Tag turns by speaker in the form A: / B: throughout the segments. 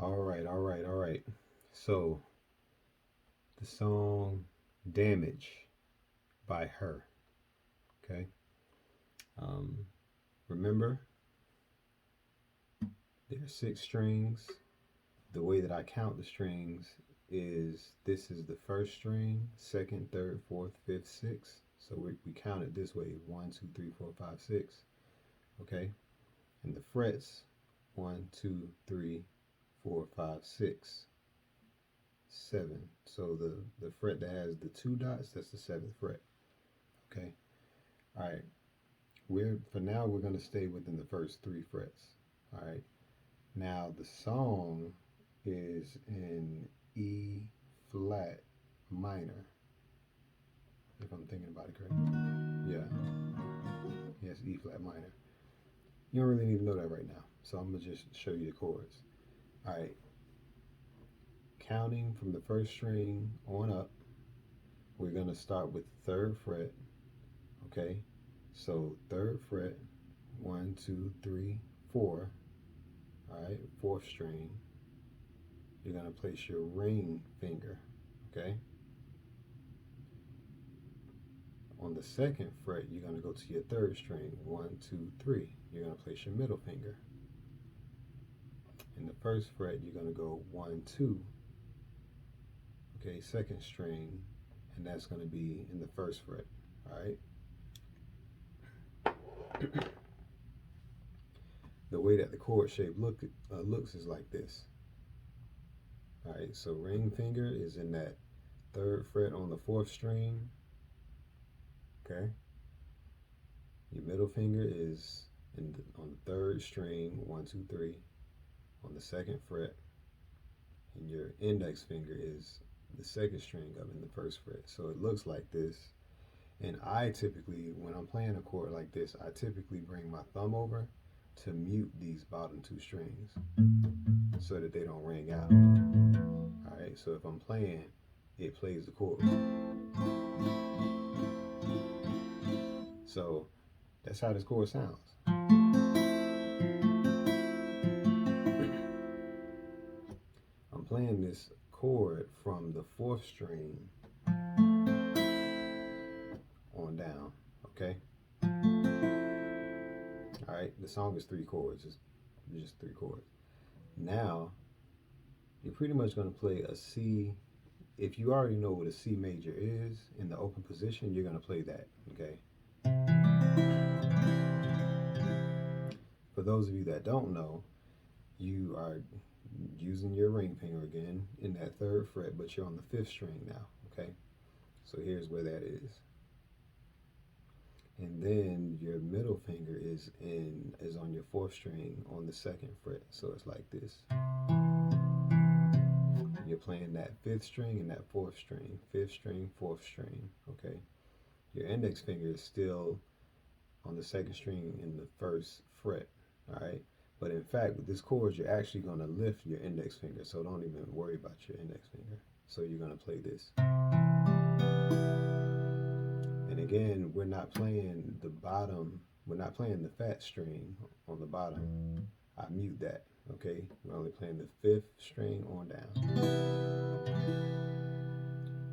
A: All right. So the song Damage by H.E.R. Okay. Um, remember, there are 6 strings. The way that I count the strings is this is the first string, second, third, fourth, fifth, sixth. So we count it this way: one, two, three, four, five, six. Okay. And the frets: one, two, three, four, five, six, 7. So the fret that has the 2 dots, that's the 7th fret. Okay. All right. For now we're gonna stay within the first 3 frets. All right. Now the song is in E flat minor, if I'm thinking about it correctly. Yeah. Yes, E flat minor. You don't really need to know that right now, so I'm gonna just show you the chords. All right. Counting from the first string on up, we're gonna start with the 3rd fret. Okay. So 3rd fret, 1, 2, 3, 4. All right, 4th string. You're gonna place your ring finger. Okay. On the 2nd fret, you're gonna go to your 3rd string. 1, 2, 3. You're gonna place your middle finger. In the 1st fret, you're gonna go 1, 2. Okay, 2nd string, and that's gonna be in the 1st fret. All right. The way that the chord shape looks is like this. All right, so ring finger is in that 3rd fret on the 4th string. Okay. Your middle finger is on the 3rd string, 1, 2, 3, on the 2nd fret, and your index finger is the 2nd string up in the 1st fret. So it looks like this. And I typically, when I'm playing a chord like this, I typically bring my thumb over to mute these bottom 2 strings so that they don't ring out. All right, so if I'm playing, it plays the chord. So that's how this chord sounds. I'm playing this chord from the 4th string on down. Okay. All right, the song is 3 chords, just 3 chords. Now you're pretty much going to play a C. If you already know what a C major is in the open position, you're going to play that. Okay. For those of you that don't know, you are using your ring finger again in that 3rd fret, but you're on the 5th string now. Okay. So here's where that is. And then your middle finger is on your 4th string on the 2nd fret. So it's like this. You're playing that 5th string and that 4th string, 5th string, 4th string. Okay. Your index finger is still on the 2nd string in the 1st fret. All right. But in fact, with this chord, you're actually going to lift your index finger. So don't even worry about your index finger. So you're going to play this. And again, we're not playing the bottom. We're not playing the fat string on the bottom. I mute that. Okay. We're only playing the 5th string on down.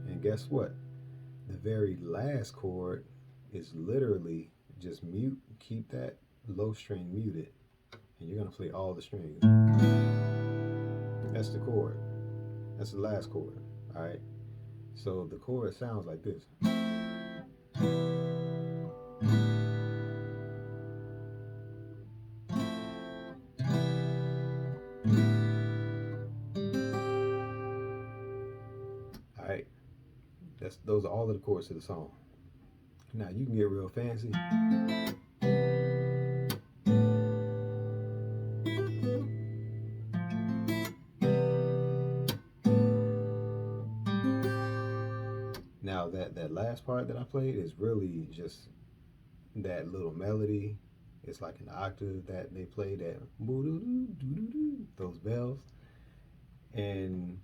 A: And guess what? The very last chord is literally just mute. Keep that low string muted. And you're going to play all the strings. That's the chord. That's the last chord. All right. So the chord sounds like this. All right. Those are all of the chords to the song. Now you can get real fancy. Now that last part that I played is really just that little melody. It's like an octave that they play, that those bells. And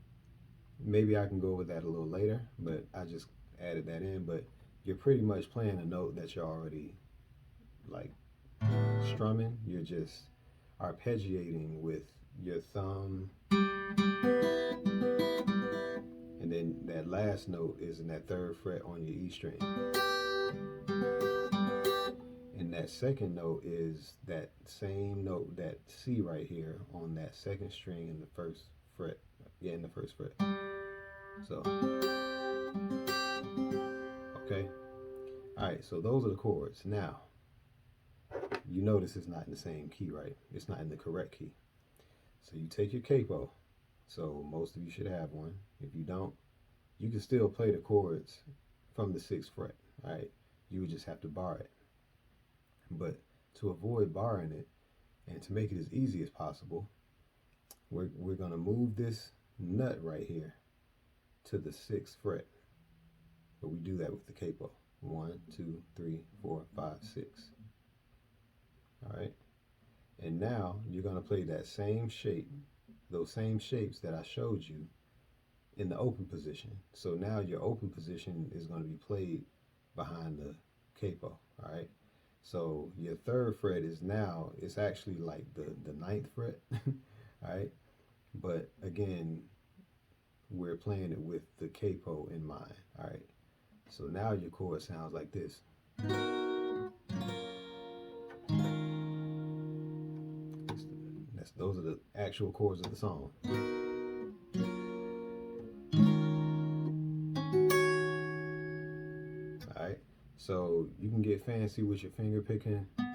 A: maybe I can go with that a little later, but I just added that in. But you're pretty much playing a note that you're already like strumming. You're just arpeggiating with your thumb And then that last note is in that 3rd fret on your E string. And that second note is that same note, that C right here on that 2nd string in the 1st fret. Yeah, in the 1st fret. So, okay. Alright, so those are the chords. Now, you notice it's not in the same key, right? It's not in the correct key. So you take your capo. So most of you should have one. If you don't, you can still play the chords from the 6th fret. Alright, you would just have to bar it. But to avoid barring it and to make it as easy as possible, we're going to move this nut right here to the 6th fret. But we do that with the capo. 1, 2, 3, 4, 5, 6. All right. And now you're going to play that same shape, those same shapes that I showed you in the open position. So now your open position is going to be played behind the capo. All right. So your 3rd fret is now, it's actually like the 9th fret. All right. But again, we're playing it with the capo in mind. All right. So now your chord sounds like this. Those are the actual chords of the song. All right. So you can get fancy with your finger picking. You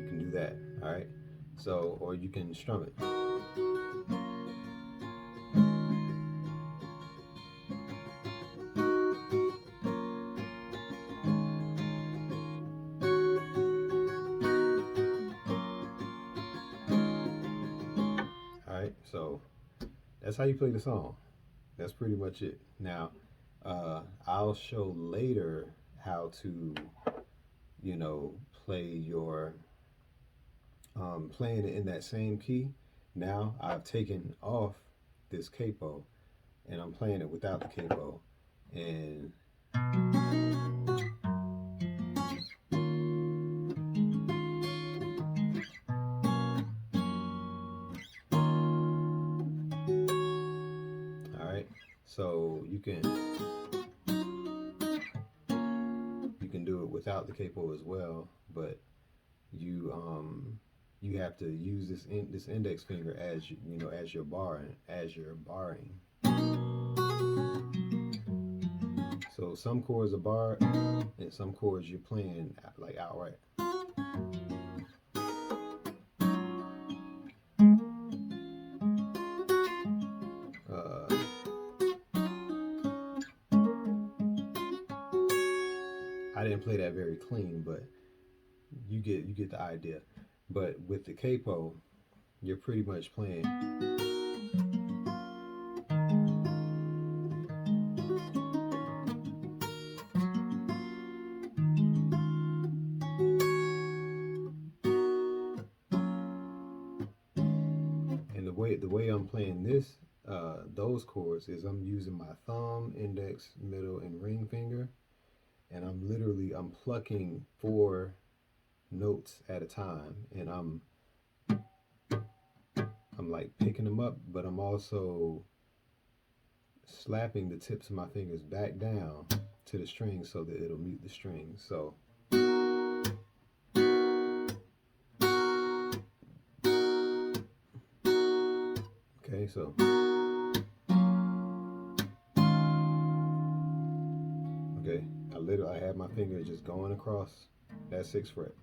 A: can do that. All right. So, or you can strum it. So that's how you play the song. That's pretty much it. Now, I'll show later how to, play your, playing it in that same key. Now I've taken off this capo and I'm playing it without the capo. And so you can do it without the capo as well, but you have to use this index finger as as you're barring. So some chords are barred and some chords you're playing like outright. I didn't play that very clean, but you get the idea. But with the capo, you're pretty much playing. And the way I'm playing this, those chords is I'm using my thumb, index, middle, and ring finger, and I'm plucking 4 notes at a time, and I'm like picking them up, but I'm also slapping the tips of my fingers back down to the string so that it'll mute the string. So okay, so okay, I have my finger just going across that 6th fret.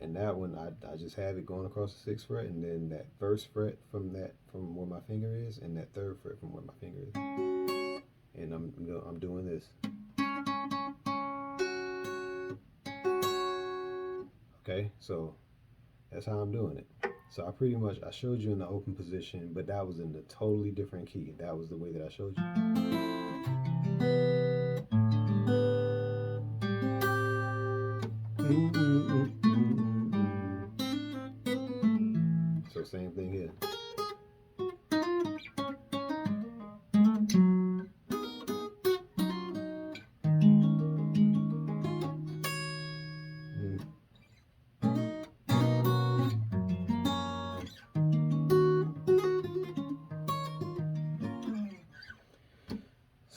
A: And that one I just have it going across the 6th fret, and then that 1st fret from where my finger is, and that 3rd fret from where my finger is. And I'm doing this. Okay, so that's how I'm doing it. So I showed you in the open position, but that was in a totally different key. That was the way that I showed you. So same thing here.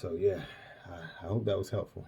A: So yeah, I hope that was helpful.